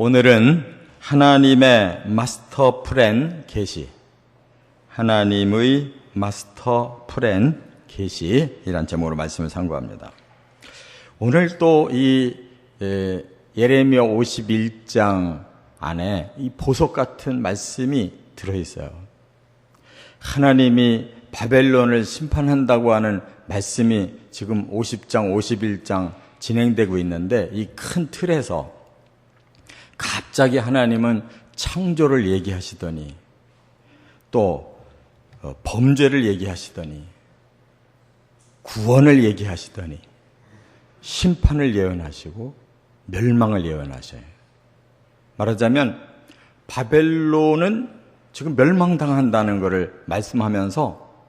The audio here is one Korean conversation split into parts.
오늘은 하나님의 마스터 플랜 계시, 하나님의 마스터 플랜 계시이란 제목으로 말씀을 상고합니다. 오늘 또 이 예레미야 51장 안에 이 보석 같은 말씀이 들어있어요. 하나님이 바벨론을 심판한다고 하는 말씀이 지금 50장, 51장 진행되고 있는데, 이 큰 틀에서 갑자기 하나님은 창조를 얘기하시더니 또 범죄를 얘기하시더니 구원을 얘기하시더니 심판을 예언하시고 멸망을 예언하셔요. 말하자면 바벨론은 지금 멸망당한다는 것을 말씀하면서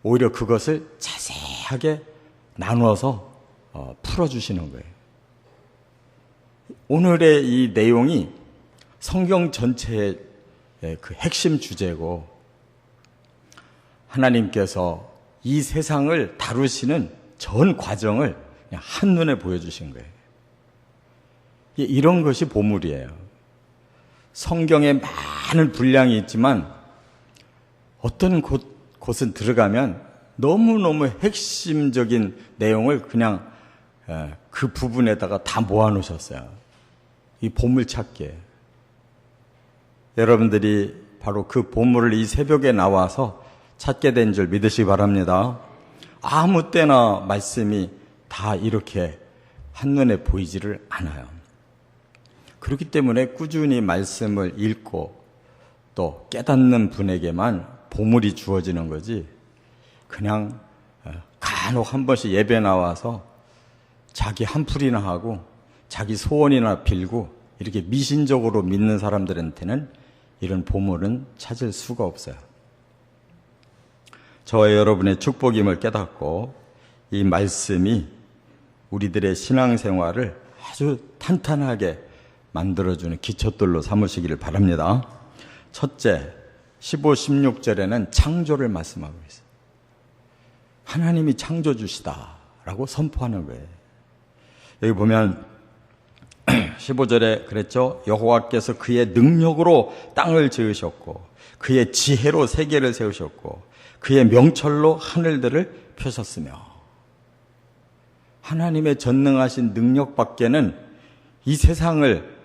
오히려 그것을 자세하게 나누어서 풀어주시는 거예요. 오늘의 이 내용이 성경 전체의 그 핵심 주제고, 하나님께서 이 세상을 다루시는 전 과정을 그냥 한눈에 보여주신 거예요. 이런 것이 보물이에요. 성경에 많은 분량이 있지만 어떤 곳은 들어가면 너무너무 핵심적인 내용을 그냥 그 부분에다가 다 모아놓으셨어요. 이 보물 찾기에. 여러분들이 바로 그 보물을 이 새벽에 나와서 찾게 된 줄 믿으시기 바랍니다. 아무 때나 말씀이 다 이렇게 한눈에 보이지를 않아요. 그렇기 때문에 꾸준히 말씀을 읽고 또 깨닫는 분에게만 보물이 주어지는 거지, 그냥 간혹 한 번씩 예배 나와서 자기 한풀이나 하고 자기 소원이나 빌고 이렇게 미신적으로 믿는 사람들한테는 이런 보물은 찾을 수가 없어요. 저와 여러분의 축복임을 깨닫고 이 말씀이 우리들의 신앙생활을 아주 탄탄하게 만들어주는 기초들로 삼으시기를 바랍니다. 첫째, 15, 16절에는 창조를 말씀하고 있어요. 하나님이 창조주시다라고 선포하는 거예요. 여기 보면 15절에 그랬죠. 여호와께서 그의 능력으로 땅을 지으셨고 그의 지혜로 세계를 세우셨고 그의 명철로 하늘들을 펴셨으며, 하나님의 전능하신 능력 밖에는 이 세상을,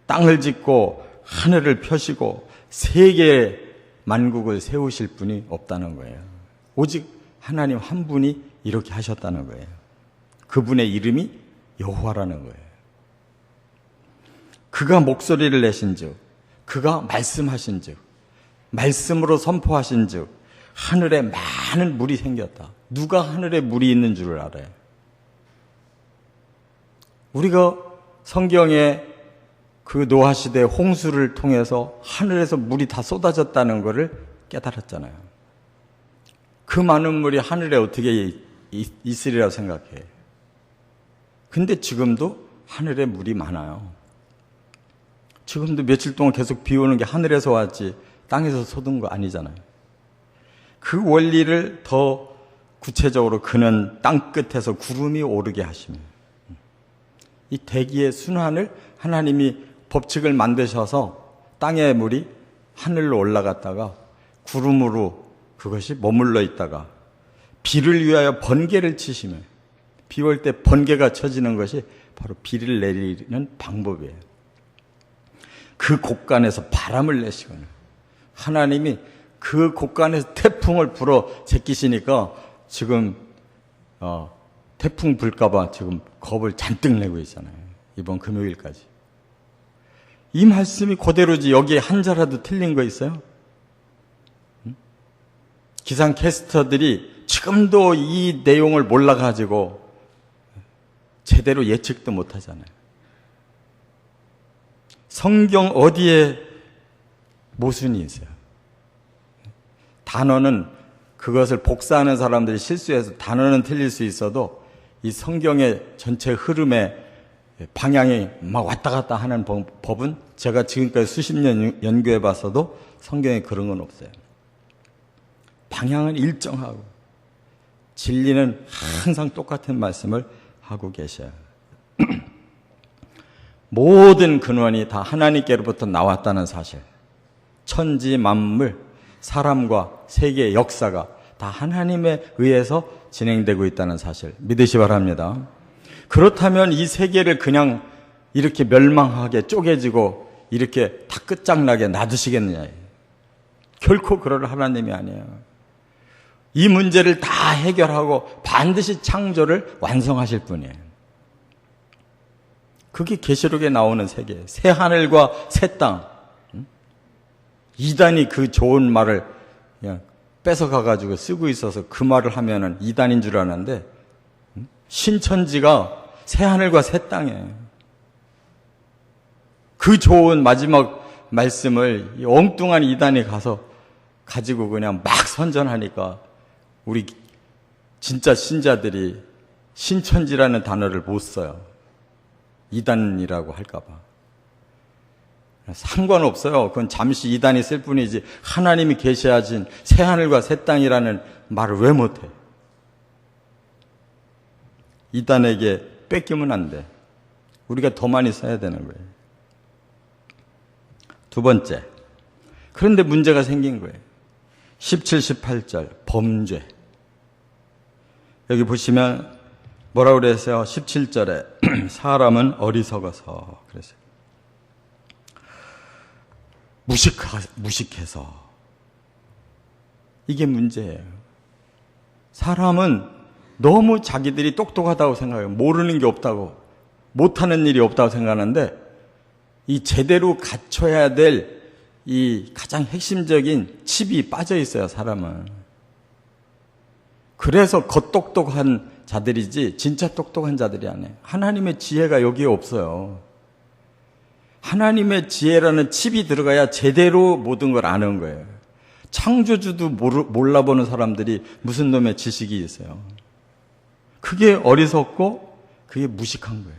땅을 짓고 하늘을 펴시고 세계 만국을 세우실 분이 없다는 거예요. 오직 하나님 한 분이 이렇게 하셨다는 거예요. 그분의 이름이 여호와라는 거예요. 그가 목소리를 내신즉, 그가 말씀하신즉, 말씀으로 선포하신즉 하늘에 많은 물이 생겼다. 누가 하늘에 물이 있는 줄을 알아요? 우리가 성경에 그 노아 시대 홍수를 통해서 하늘에서 물이 다 쏟아졌다는 것을 깨달았잖아요. 그 많은 물이 하늘에 어떻게 있으리라고 생각해. 근데 지금도 하늘에 물이 많아요. 지금도 며칠 동안 계속 비 오는 게 하늘에서 왔지 땅에서 쏟은 거 아니잖아요. 그 원리를 더 구체적으로 그는 땅 끝에서 구름이 오르게 하시며, 이 대기의 순환을 하나님이 법칙을 만드셔서 땅의 물이 하늘로 올라갔다가 구름으로 그것이 머물러 있다가 비를 위하여 번개를 치시며, 비 올 때 번개가 쳐지는 것이 바로 비를 내리는 방법이에요. 그 곳간에서 바람을 내시거나, 하나님이 그 곳간에서 태풍을 불어 제끼시니까 지금 태풍 불까봐 지금 겁을 잔뜩 내고 있잖아요. 이번 금요일까지. 이 말씀이 그대로지 여기에 한자라도 틀린 거 있어요? 기상캐스터들이 지금도 이 내용을 몰라가지고 제대로 예측도 못하잖아요. 성경 어디에 모순이 있어요? 단어는, 그것을 복사하는 사람들이 실수해서 단어는 틀릴 수 있어도 이 성경의 전체 흐름의 방향이 막 왔다 갔다 하는 법은 제가 지금까지 수십 년 연구해 봤어도 성경에 그런 건 없어요. 방향은 일정하고 진리는 항상 똑같은 말씀을 하고 계셔요. 모든 근원이 다 하나님께로부터 나왔다는 사실. 천지 만물, 사람과 세계의 역사가 다 하나님에 의해서 진행되고 있다는 사실 믿으시 바랍니다. 그렇다면 이 세계를 그냥 이렇게 멸망하게 쪼개지고 이렇게 다 끝장나게 놔두시겠느냐. 결코 그럴 하나님이 아니에요. 이 문제를 다 해결하고 반드시 창조를 완성하실 분이에요. 그게 계시록에 나오는 세계예요. 새 하늘과 새 땅. 이단이 그 좋은 말을 그냥 뺏어가가지고 쓰고 있어서 그 말을 하면은 이단인 줄 아는데, 신천지가 새 하늘과 새 땅이에요. 그 좋은 마지막 말씀을 이 엉뚱한 이단이 가서 가지고 그냥 막 선전하니까 우리 진짜 신자들이 신천지라는 단어를 못 써요. 이단이라고 할까봐. 상관없어요. 그건 잠시 이단이 쓸 뿐이지 하나님이 계시하신 새하늘과 새 땅이라는 말을 왜 못해? 이단에게 뺏기면 안 돼. 우리가 더 많이 써야 되는 거예요. 두 번째. 그런데 문제가 생긴 거예요. 17, 18절 범죄. 여기 보시면 뭐라고 그랬어요? 17절에 사람은 어리석어서 그랬어요. 무식해서. 이게 문제예요. 사람은 너무 자기들이 똑똑하다고 생각해요. 모르는 게 없다고, 못하는 일이 없다고 생각하는데, 이 제대로 갖춰야 될 이 가장 핵심적인 칩이 빠져 있어요, 사람은. 그래서 겉똑똑한 자들이지 진짜 똑똑한 자들이 아니에요. 하나님의 지혜가 여기에 없어요. 하나님의 지혜라는 칩이 들어가야 제대로 모든 걸 아는 거예요. 창조주도 몰라보는 사람들이 무슨 놈의 지식이 있어요. 그게 어리석고 그게 무식한 거예요.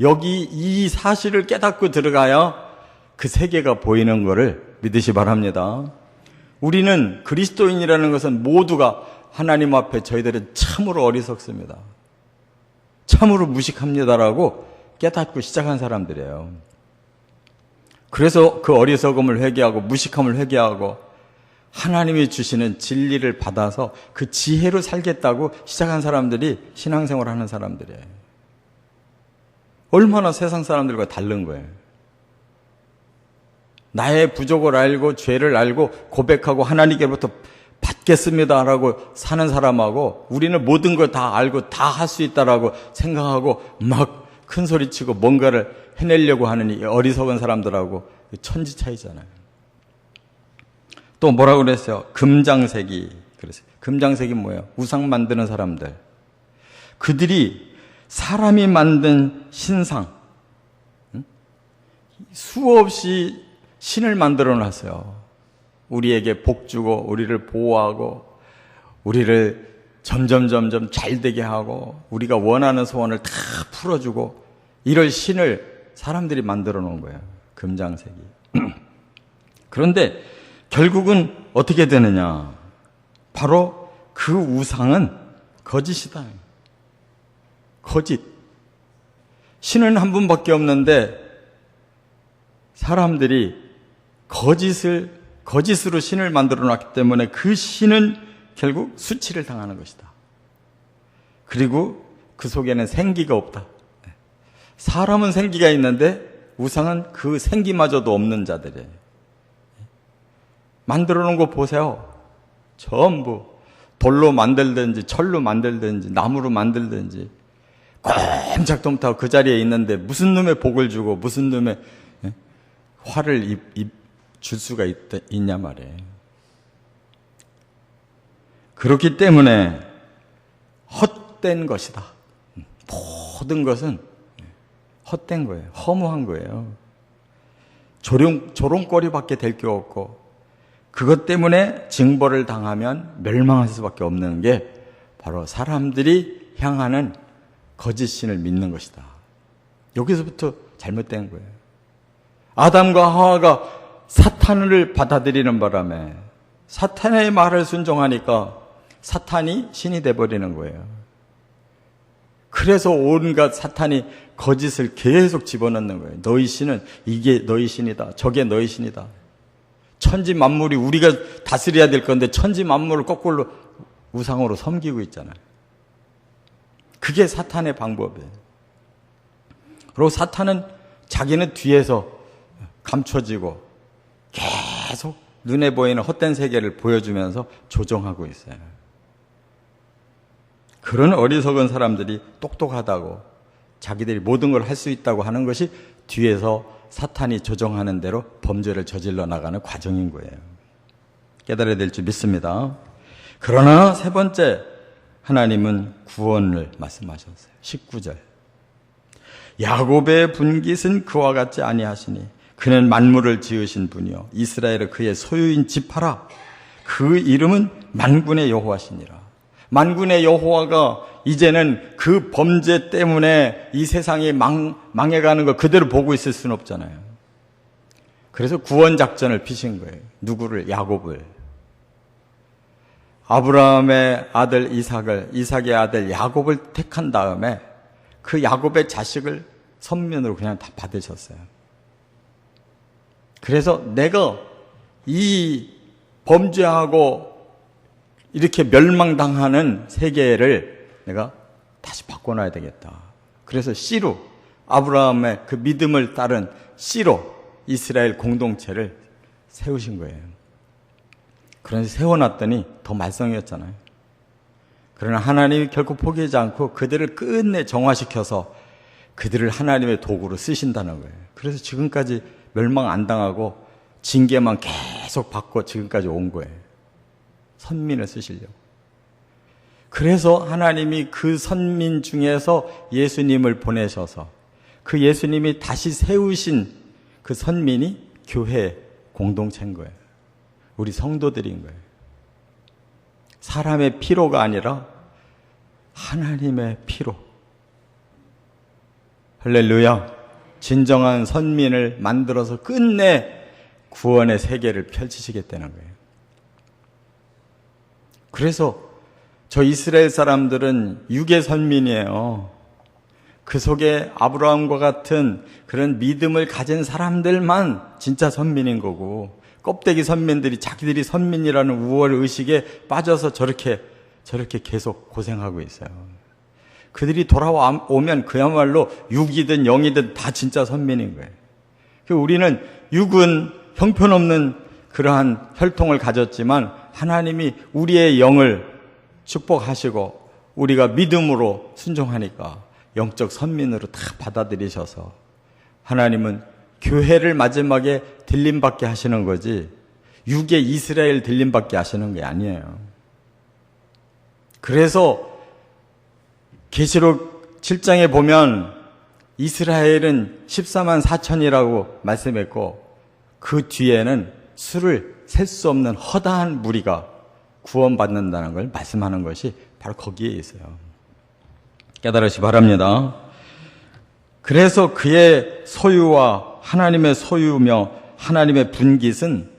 여기 이 사실을 깨닫고 들어가야 그 세계가 보이는 것을 믿으시 바랍니다. 우리는 그리스도인이라는 것은 모두가 하나님 앞에 저희들은 참으로 어리석습니다. 참으로 무식합니다라고 깨닫고 시작한 사람들이에요. 그래서 그 어리석음을 회개하고 무식함을 회개하고 하나님이 주시는 진리를 받아서 그 지혜로 살겠다고 시작한 사람들이 신앙생활을 하는 사람들이에요. 얼마나 세상 사람들과 다른 거예요. 나의 부족을 알고 죄를 알고 고백하고 하나님께로부터 받겠습니다라고 사는 사람하고 우리는 모든 걸 다 알고 다 할 수 있다라고 생각하고 막 큰 소리치고 뭔가를 해내려고 하는 이 어리석은 사람들하고 천지 차이잖아요. 또 뭐라고 그랬어요? 금장색이 그랬어요. 금장색이 뭐예요? 우상 만드는 사람들. 그들이 사람이 만든 신상, 수없이 신을 만들어 놨어요. 우리에게 복 주고 우리를 보호하고 우리를 점점 잘 되게 하고 우리가 원하는 소원을 다 풀어주고 이럴 신을 사람들이 만들어 놓은 거예요. 금장색이. 그런데 결국은 어떻게 되느냐? 바로 그 우상은 거짓이다. 거짓. 신은 한 분밖에 없는데 사람들이 거짓으로 신을 만들어 놨기 때문에 그 신은 결국 수치를 당하는 것이다. 그리고 그 속에는 생기가 없다. 사람은 생기가 있는데 우상은 그 생기마저도 없는 자들이에요. 만들어 놓은 거 보세요. 전부 돌로 만들든지 철로 만들든지 나무로 만들든지 꼼짝도 못하고 그 자리에 있는데 무슨 놈의 복을 주고 무슨 놈의 화를 줄 수가 있냐 말이에요. 그렇기 때문에 헛된 것이다. 모든 것은 헛된 거예요. 허무한 거예요. 조롱거리밖에 될 게 없고 그것 때문에 징벌을 당하면 멸망할 수밖에 없는 게 바로 사람들이 향하는 거짓신을 믿는 것이다. 여기서부터 잘못된 거예요. 아담과 하와가 사탄을 받아들이는 바람에 사탄의 말을 순종하니까 사탄이 신이 돼버리는 거예요. 그래서 온갖 사탄이 거짓을 계속 집어넣는 거예요. 너희 신은 이게 너희 신이다. 저게 너희 신이다. 천지 만물이 우리가 다스려야 될 건데 천지 만물을 거꾸로 우상으로 섬기고 있잖아요. 그게 사탄의 방법이에요. 그리고 사탄은 자기는 뒤에서 감춰지고 계속 눈에 보이는 헛된 세계를 보여주면서 조종하고 있어요. 그런 어리석은 사람들이 똑똑하다고 자기들이 모든 걸 할 수 있다고 하는 것이 뒤에서 사탄이 조종하는 대로 범죄를 저질러 나가는 과정인 거예요. 깨달아야 될 줄 믿습니다. 그러나 세 번째, 하나님은 구원을 말씀하셨어요. 19절. 야곱의 분깃은 그와 같지 아니하시니 그는 만물을 지으신 분이요 이스라엘은 그의 소유인 지파라. 그 이름은 만군의 여호와시니라. 만군의 여호와가 이제는 그 범죄 때문에 이 세상이 망해가는 걸 그대로 보고 있을 수는 없잖아요. 그래서 구원 작전을 피신 거예요. 누구를? 야곱을. 아브라함의 아들 이삭을, 이삭의 아들 야곱을 택한 다음에 그 야곱의 자식을 선민으로 그냥 다 받으셨어요. 그래서 내가 이 범죄하고 이렇게 멸망당하는 세계를 내가 다시 바꿔놔야 되겠다. 그래서 씨로, 아브라함의 그 믿음을 따른 씨로 이스라엘 공동체를 세우신 거예요. 그래서 세워놨더니 더 말썽이었잖아요. 그러나 하나님이 결코 포기하지 않고 그들을 끝내 정화시켜서 그들을 하나님의 도구로 쓰신다는 거예요. 그래서 지금까지 멸망 안 당하고 징계만 계속 받고 지금까지 온 거예요. 선민을 쓰시려고. 그래서 하나님이 그 선민 중에서 예수님을 보내셔서 그 예수님이 다시 세우신 그 선민이 교회 공동체인 거예요. 우리 성도들인 거예요. 사람의 피로가 아니라 하나님의 피로. 할렐루야. 진정한 선민을 만들어서 끝내 구원의 세계를 펼치시겠다는 거예요. 그래서 저 이스라엘 사람들은 육의 선민이에요. 그 속에 아브라함과 같은 그런 믿음을 가진 사람들만 진짜 선민인 거고, 껍데기 선민들이 자기들이 선민이라는 우월 의식에 빠져서 저렇게 계속 고생하고 있어요. 그들이 돌아오면 그야말로 육이든 영이든 다 진짜 선민인 거예요. 우리는 육은 형편없는 그러한 혈통을 가졌지만 하나님이 우리의 영을 축복하시고 우리가 믿음으로 순종하니까 영적 선민으로 다 받아들이셔서 하나님은 교회를 마지막에 들림받게 하시는 거지 육의 이스라엘 들림받게 하시는 게 아니에요. 그래서 계시록 7장에 보면 이스라엘은 14만 4천이라고 말씀했고 그 뒤에는 수를 셀 수 없는 허다한 무리가 구원받는다는 걸 말씀하는 것이 바로 거기에 있어요. 깨달으시 바랍니다. 그래서 그의 소유와 하나님의 소유며 하나님의 분깃은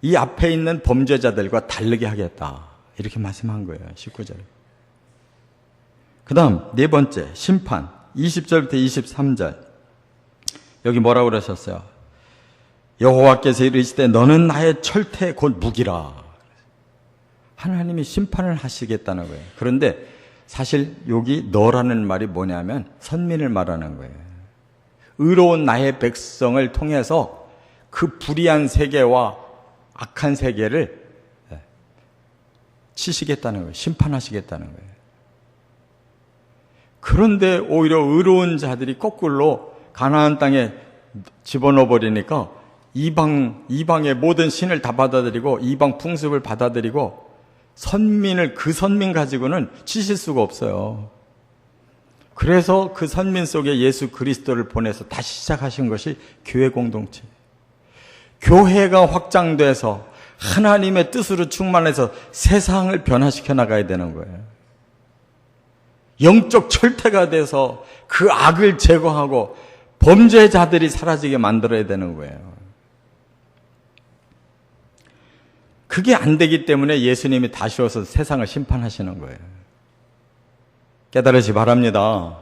이 앞에 있는 범죄자들과 다르게 하겠다. 이렇게 말씀한 거예요. 19절. 그 다음 네 번째 심판 20절부터 23절. 여기 뭐라고 그러셨어요? 여호와께서 이르시되 너는 나의 철퇴 곧 무기라. 하나님이 심판을 하시겠다는 거예요. 그런데 사실 여기 너라는 말이 뭐냐면 선민을 말하는 거예요. 의로운 나의 백성을 통해서 그 불의한 세계와 악한 세계를 치시겠다는 거예요. 심판하시겠다는 거예요. 그런데 오히려 의로운 자들이 거꾸로 가나안 땅에 집어넣어 버리니까 이방의 모든 신을 다 받아들이고 이방 풍습을 받아들이고 선민을 그 선민 가지고는 치실 수가 없어요. 그래서 그 선민 속에 예수 그리스도를 보내서 다시 시작하신 것이 교회 공동체. 교회가 확장돼서 하나님의 뜻으로 충만해서 세상을 변화시켜 나가야 되는 거예요. 영적 철퇴가 돼서 그 악을 제거하고 범죄자들이 사라지게 만들어야 되는 거예요. 그게 안 되기 때문에 예수님이 다시 오셔서 세상을 심판하시는 거예요. 깨달으시 바랍니다.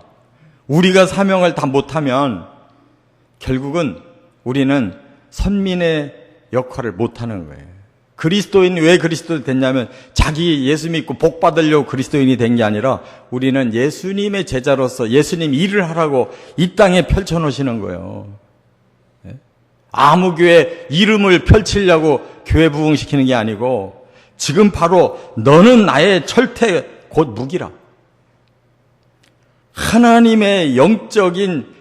우리가 사명을 다 못하면 결국은 우리는 선민의 역할을 못하는 거예요. 그리스도인이 왜 그리스도인이 됐냐면 자기 예수 믿고 복 받으려고 그리스도인이 된 게 아니라 우리는 예수님의 제자로서 예수님 일을 하라고 이 땅에 펼쳐놓으시는 거예요. 아무 교회 이름을 펼치려고 교회 부흥시키는 게 아니고 지금 바로 너는 나의 철퇴 곧 무기라. 하나님의 영적인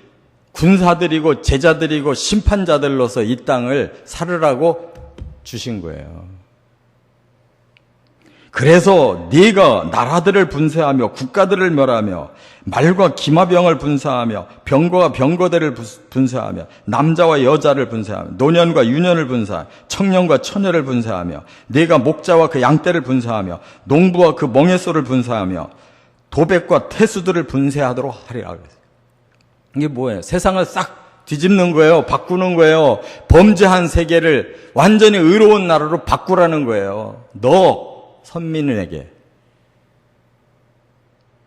군사들이고 제자들이고 심판자들로서 이 땅을 살으라고 주신 거예요. 그래서 네가 나라들을 분쇄하며 국가들을 멸하며 말과 기마병을 분쇄하며 병거와 병거대를 분쇄하며 남자와 여자를 분쇄하며 노년과 유년을 분쇄하며 청년과 처녀를 분쇄하며 네가 목자와 그 양떼를 분쇄하며 농부와 그 멍에소를 분쇄하며 도백과 태수들을 분쇄하도록 하리라. 이게 뭐예요? 세상을 싹 뒤집는 거예요. 바꾸는 거예요. 범죄한 세계를 완전히 의로운 나라로 바꾸라는 거예요. 너 선민에게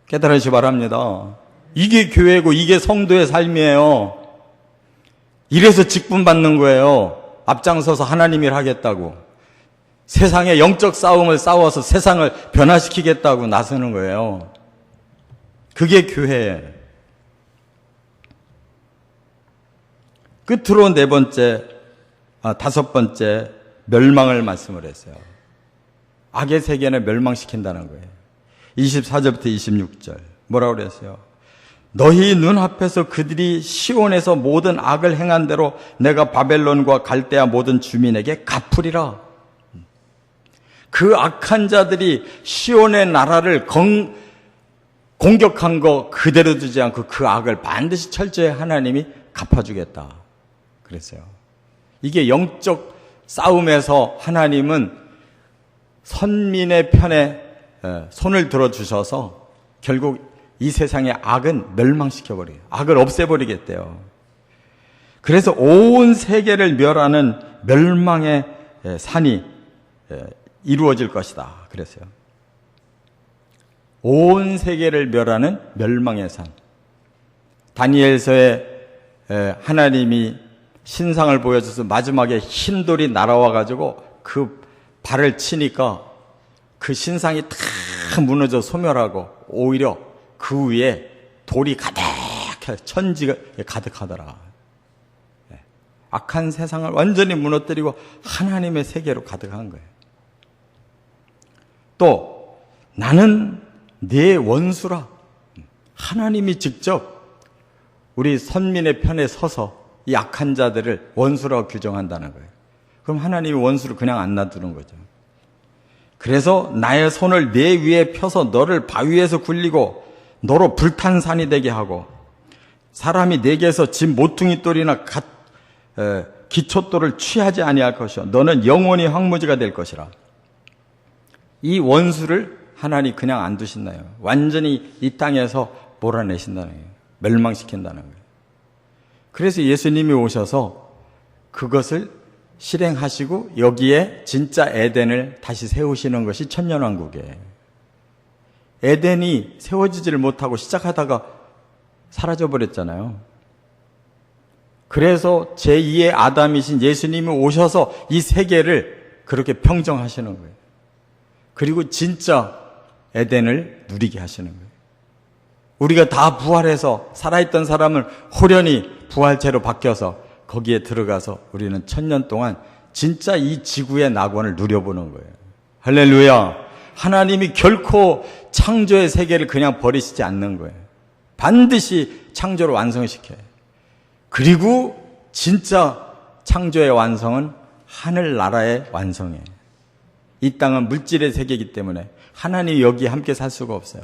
깨달으시기 바랍니다. 이게 교회고 이게 성도의 삶이에요. 이래서 직분 받는 거예요. 앞장서서 하나님 일 하겠다고. 세상의 영적 싸움을 싸워서 세상을 변화시키겠다고 나서는 거예요. 그게 교회예요. 끝으로 다섯 번째, 멸망을 말씀을 했어요. 악의 세계는 멸망시킨다는 거예요. 24절부터 26절. 뭐라고 그랬어요? 너희 눈앞에서 그들이 시온에서 모든 악을 행한 대로 내가 바벨론과 갈대아 모든 주민에게 갚으리라. 그 악한 자들이 시온의 나라를 공격한 거 그대로 두지 않고 그 악을 반드시 철저히 하나님이 갚아주겠다. 그랬어요. 이게 영적 싸움에서 하나님은 선민의 편에 손을 들어주셔서 결국 이 세상의 악은 멸망시켜버려요. 악을 없애버리겠대요. 그래서 온 세계를 멸하는 멸망의 산이 이루어질 것이다. 그랬어요. 온 세계를 멸하는 멸망의 산. 다니엘서에 하나님이 신상을 보여줘서 마지막에 흰 돌이 날아와가지고 그 발을 치니까 그 신상이 다 무너져 소멸하고 오히려 그 위에 돌이 가득해 천지가 가득하더라. 악한 세상을 완전히 무너뜨리고 하나님의 세계로 가득한 거예요. 또 나는 네 원수라. 하나님이 직접 우리 선민의 편에 서서 이 악한 자들을 원수라고 규정한다는 거예요. 그럼 하나님이 원수를 그냥 안 놔두는 거죠. 그래서 나의 손을 네 위에 펴서 너를 바위에서 굴리고 너로 불탄 산이 되게 하고 사람이 내게서 집 모퉁이 돌이나 기초돌을 취하지 아니할 것이요 너는 영원히 황무지가 될 것이라. 이 원수를 하나님 그냥 안 두신다요. 완전히 이 땅에서 몰아내신다는 거예요. 멸망시킨다는 거예요. 그래서 예수님이 오셔서 그것을 실행하시고 여기에 진짜 에덴을 다시 세우시는 것이 천년왕국이에요. 에덴이 세워지지를 못하고 시작하다가 사라져버렸잖아요. 그래서 제2의 아담이신 예수님이 오셔서 이 세계를 그렇게 평정하시는 거예요. 그리고 진짜 에덴을 누리게 하시는 거예요. 우리가 다 부활해서 살아있던 사람은 호련히 부활체로 바뀌어서 거기에 들어가서 우리는 1000년 동안 진짜 이 지구의 낙원을 누려보는 거예요. 할렐루야. 하나님이 결코 창조의 세계를 그냥 버리시지 않는 거예요. 반드시 창조를 완성시켜요. 그리고 진짜 창조의 완성은 하늘나라의 완성이에요. 이 땅은 물질의 세계이기 때문에 하나님이 여기 함께 살 수가 없어요.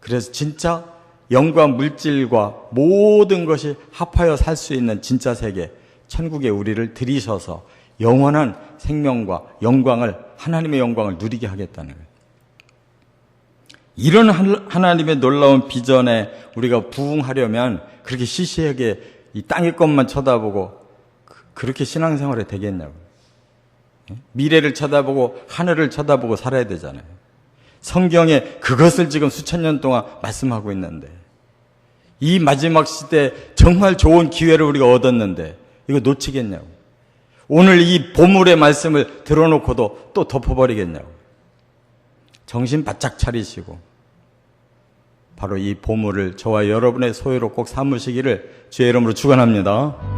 그래서 진짜 영과 물질과 모든 것이 합하여 살 수 있는 진짜 세계, 천국에 우리를 들이셔서 영원한 생명과 영광을, 하나님의 영광을 누리게 하겠다는 거예요. 이런 하나님의 놀라운 비전에 우리가 부응하려면 그렇게 시시하게 이 땅의 것만 쳐다보고 그렇게 신앙생활이 되겠냐고요. 미래를 쳐다보고 하늘을 쳐다보고 살아야 되잖아요. 성경에 그것을 지금 수천 년 동안 말씀하고 있는데 이 마지막 시대 정말 좋은 기회를 우리가 얻었는데 이거 놓치겠냐고. 오늘 이 보물의 말씀을 들어놓고도 또 덮어버리겠냐고. 정신 바짝 차리시고 바로 이 보물을 저와 여러분의 소유로 꼭 삼으시기를 주의 이름으로 축원합니다.